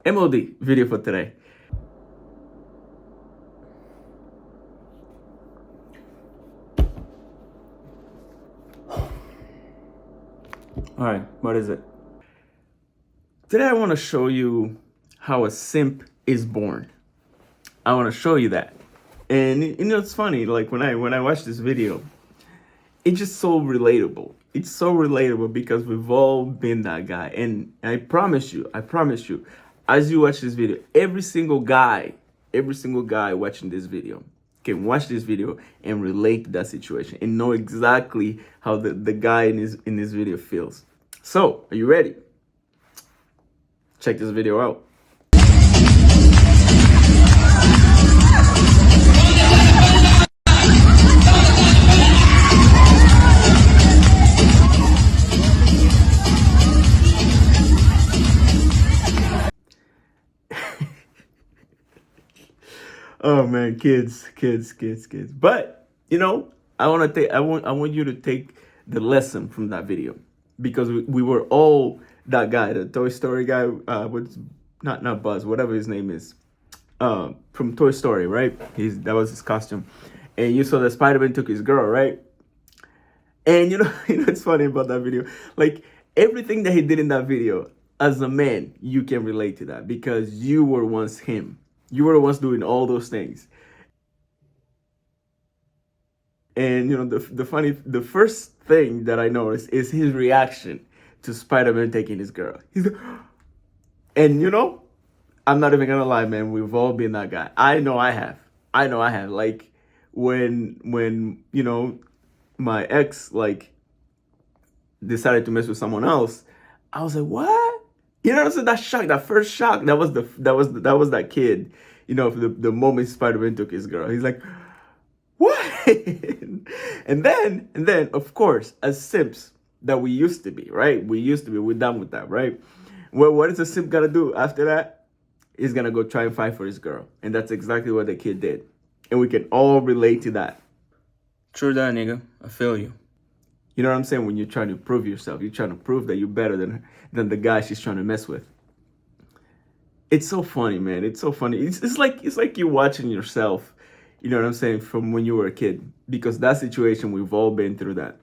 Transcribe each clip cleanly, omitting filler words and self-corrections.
MOD video for today. All right, what is it? Today I want to show you how a simp is born. I want to show you that. And it's funny, like when I watch this video, it's just so relatable. It's so relatable because we've all been that guy. And I promise you, as you watch this video, every single guy watching this video can watch this video and relate to that situation and know exactly how the guy in this video feels. So, are you ready? Check this video out. Oh man, kids. But I want you to take the lesson from that video because we were all that guy, the Toy Story guy. What's not Buzz, whatever his name is, from Toy Story, right? That was his costume, and you saw that Spider-Man took his girl, right? And it's funny about that video, like everything that he did in that video. As a man, you can relate to that because you were once him. You were once doing all those things. And the first thing that I noticed is his reaction to Spider-Man taking his girl. He's like, and I'm not even gonna lie, man. We've all been that guy. I know I have. Like when my ex like decided to mess with someone else, I was like, what? So that shock, that first shock, that was that kid. The moment Spider-Man took his girl, he's like, what? and then, of course, as simps that we used to be, right? We're done with that, right? Well, what is a simp gonna do after that? He's gonna go try and fight for his girl, and that's exactly what the kid did, and we can all relate to that. True that, nigga. I feel you. You know what I'm saying? When you're trying to prove yourself, you're trying to prove that you're better than the guy she's trying to mess with. It's so funny, man. It's so funny. It's like you're watching yourself. You know what I'm saying? From when you were a kid, because that situation, we've all been through that.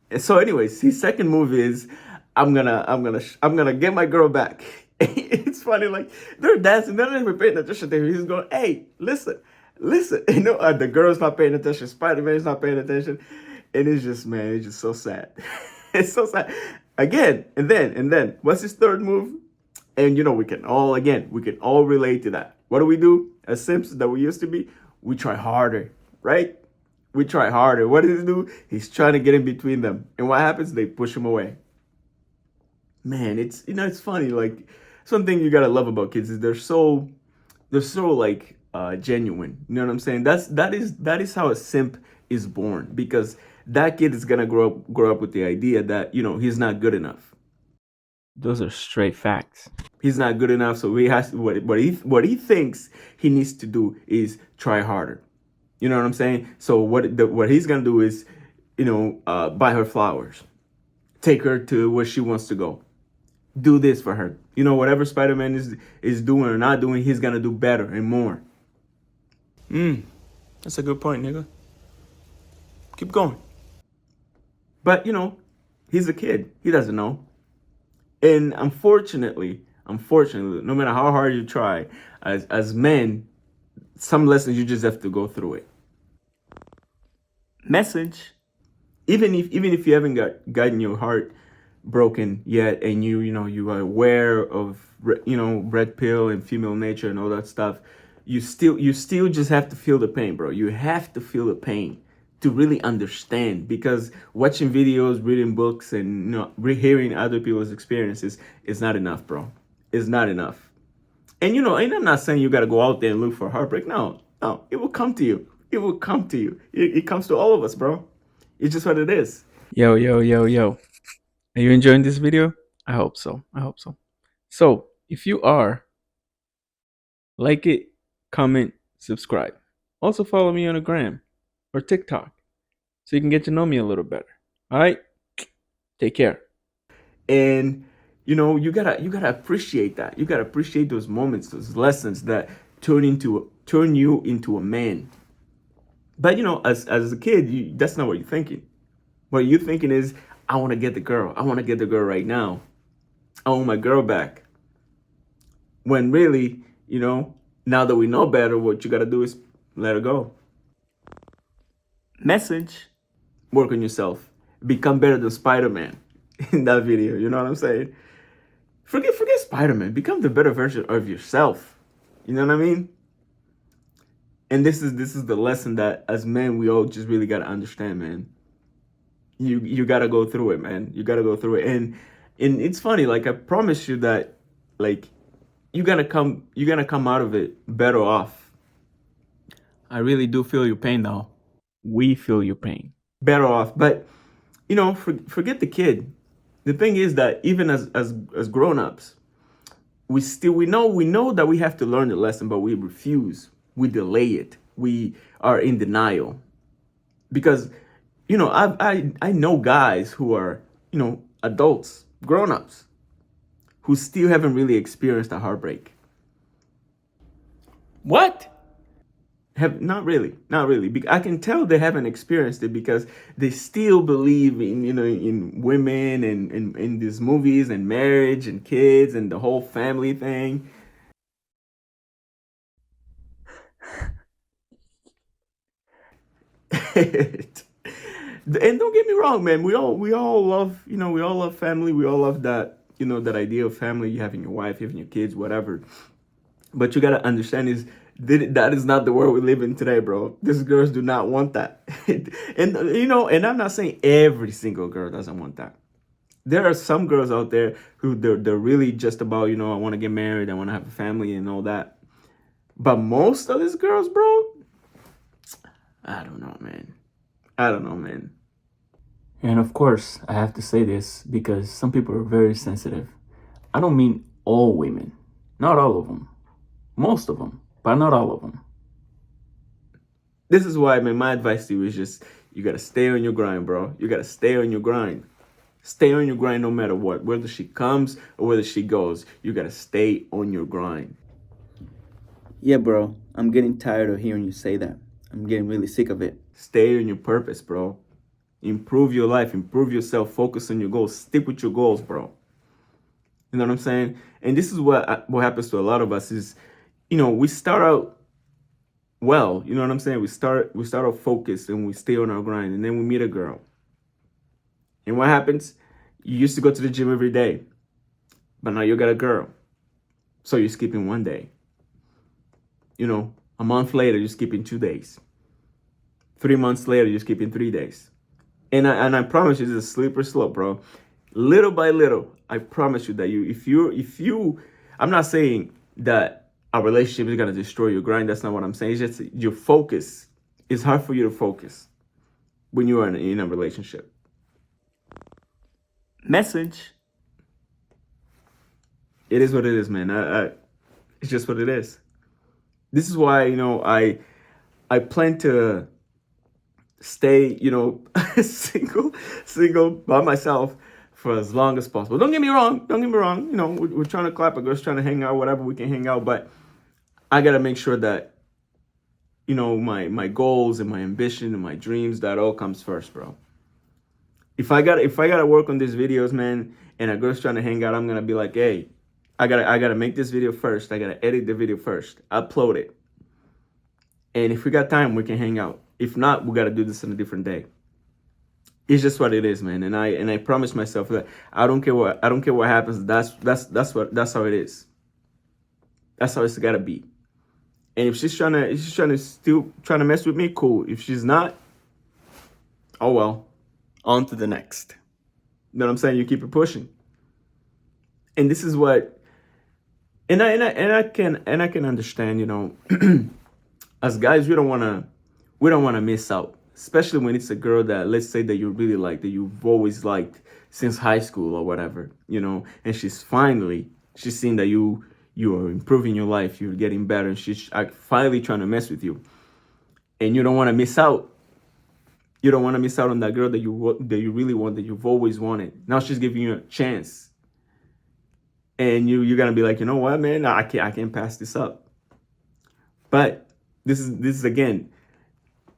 And so, anyways, his second move is I'm gonna get my girl back. It's funny, like they're dancing, they're not even paying attention to him. He's going, hey, listen. The girl's not paying attention. Spider-Man's not paying attention. And it's just, man, it's just so sad. It's so sad. Again, and then, what's his third move? And we can all relate to that. What do? As simps that we used to be, we try harder, right? We try harder. What does he do? He's trying to get in between them. And what happens? They push him away. Man, it's funny. Like, something you gotta love about kids is they're so like genuine. You know what I'm saying? That is how a simp is born, because that kid is gonna grow up with the idea that he's not good enough. Those are straight facts. He's not good enough, so he has to, what he thinks he needs to do is try harder. You know what I'm saying? So what he's gonna do is buy her flowers, take her to where she wants to go, do this for her. Whatever Spider-Man is doing or not doing, he's gonna do better and more. That's a good point, nigga. Keep going. But he's a kid. He doesn't know. And unfortunately, no matter how hard you try, as men, some lessons you just have to go through it. Message. Even if you haven't gotten your heart broken yet, and you are aware of red pill and female nature and all that stuff, you still just have to feel the pain, bro. You have to feel the pain to really understand, because watching videos, reading books, and hearing other people's experiences is not enough, bro. It's not enough. And and I'm not saying you got to go out there and look for heartbreak. No, it will come to you. It will come to you. It comes to all of us, bro. It's just what it is. Yo. Are you enjoying this video? I hope so. So, if you are, like it, comment, subscribe. Also follow me on the gram or TikTok so you can get to know me a little better. All right? Take care. And you gotta appreciate that. You gotta appreciate those moments, those lessons that turn you into a man. But as a kid, that's not what you're thinking. What you're thinking is, I want to get the girl. I want to get the girl right now. I want my girl back. When really, now that we know better, what you gotta do is let her go. Message: work on yourself. Become better than Spider-Man in that video. You know what I'm saying? Forget Spider-Man. Become the better version of yourself. You know what I mean? And this is the lesson that as men we all just really gotta understand, man. You gotta go through it, man. You gotta go through it. And it's funny, like I promise you that, like, you're gonna come out of it better off. I really do feel your pain now. We feel your pain. Better off. But forget the kid. The thing is that even as grown-ups, we know that we have to learn the lesson, but we refuse. We delay it. We are in denial. Because I know guys who are, adults, grown-ups, who still haven't really experienced a heartbreak. What? Have not really, not really. I can tell they haven't experienced it because they still believe in women and in these movies and marriage and kids and the whole family thing. And don't get me wrong, man. We all love we all love family. We all love that idea of family. You having your wife, having your kids, whatever. But you gotta understand is that is not the world we live in today, bro. These girls do not want that. And I'm not saying every single girl doesn't want that. There are some girls out there who they're really just about, I want to get married, I want to have a family and all that. But most of these girls, bro, I don't know, man. I don't know, man. And of course, I have to say this because some people are very sensitive. I don't mean all women, not all of them, most of them, but not all of them. This is why, man, my advice to you is just, you gotta stay on your grind, bro. You gotta stay on your grind. Stay on your grind no matter what. Whether she comes or whether she goes, you gotta stay on your grind. Yeah, bro. I'm getting tired of hearing you say that. I'm getting really sick of it. Stay on your purpose, bro. Improve your life. Improve yourself. Focus on your goals. Stick with your goals, bro. You know what I'm saying? And this is what happens to a lot of us is, we start out well. You know what I'm saying? We start out focused and we stay on our grind, and then we meet a girl. And what happens? You used to go to the gym every day, but now you got a girl. So you're skipping one day. A month later, you're skipping 2 days. 3 months later, you're skipping 3 days. And I promise you, this is a slippery slope, bro. Little by little, I promise you that if you, I'm not saying that a relationship is gonna destroy your grind. That's not what I'm saying. It's just your focus. It's hard for you to focus when you are in a relationship. Message: it is what it is, man. It's just what it is. This is why I plan to stay single by myself for as long as possible. Don't get me wrong. We're trying to clap. A girl's trying to hang out, whatever, we can hang out. But I gotta make sure that my goals and my ambition and my dreams, that all comes first, bro. If I gotta work on these videos, man, and a girl's trying to hang out, I'm gonna be like, hey, I gotta make this video first. I gotta edit the video first, upload it, and if we got time, we can hang out. If not, we gotta do this on a different day. It's just what it is, man. And I promise myself that I don't care what happens. That's how it is. That's how it's gotta be. And if she's trying to still trying to mess with me, cool. If she's not, oh well. On to the next. You know what I'm saying? You keep it pushing. And this is what, and I can understand, as guys, we don't wanna miss out, especially when it's a girl that, let's say, that you really like, that you've always liked since high school or whatever, and she's seeing that you are improving your life, you're getting better, and she's finally trying to mess with you, and you don't want to miss out. You don't want to miss out on that girl that you really want, that you've always wanted. Now she's giving you a chance. And you're gonna be like, you know what, man, I can't pass this up. But this is again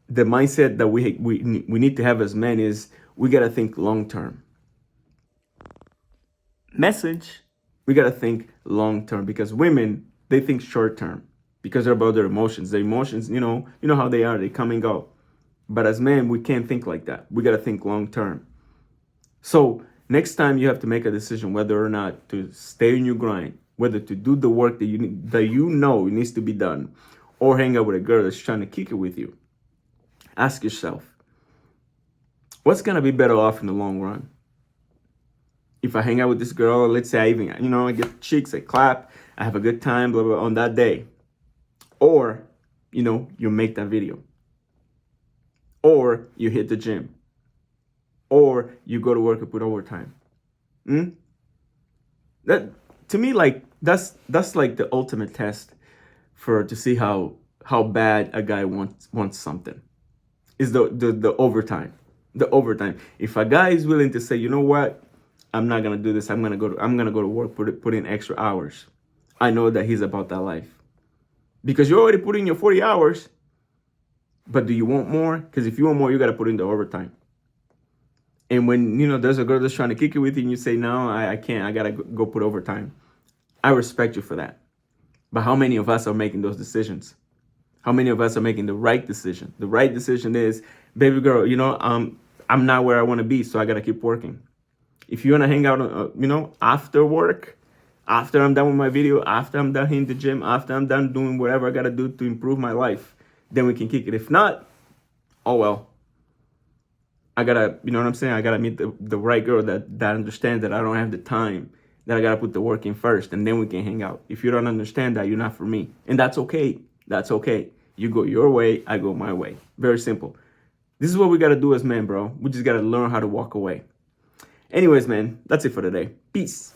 the mindset that we need to have as men is we gotta think long term. Message. We gotta think long term because women they think short term because they're about their emotions. Their emotions, you know how they are. They come and go. But as men, we can't think like that. We gotta think long term. So next time you have to make a decision whether or not to stay in your grind, whether to do the work that you know needs to be done, or hang out with a girl that's trying to kick it with you. Ask yourself, what's gonna be better off in the long run? If I hang out with this girl, let's say I even, I get chicks, I clap, I have a good time, blah, blah, on that day. Or, you make that video. Or you hit the gym. Or you go to work and put overtime. That to me, like that's like the ultimate test to see how bad a guy wants something. Is the overtime. The overtime. If a guy is willing to say, you know what, I'm not gonna do this. I'm gonna go to work, put in extra hours. I know that he's about that life. Because you already put in your 40 hours, but do you want more? Because if you want more, you gotta put in the overtime. And when there's a girl that's trying to kick it with you, and you say, no, I can't. I gotta go put overtime. I respect you for that. But how many of us are making those decisions? How many of us are making the right decision? The right decision is, baby girl, I'm not where I want to be, so I gotta keep working. If you want to hang out, after work, after I'm done with my video, after I'm done hitting the gym, after I'm done doing whatever I got to do to improve my life, then we can kick it. If not, oh well. I got to, you know what I'm saying? I got to meet the right girl that understands that I don't have the time, that I got to put the work in first, and then we can hang out. If you don't understand that, you're not for me. And that's okay. That's okay. You go your way, I go my way. Very simple. This is what we got to do as men, bro. We just got to learn how to walk away. Anyways, man, that's it for today. Peace.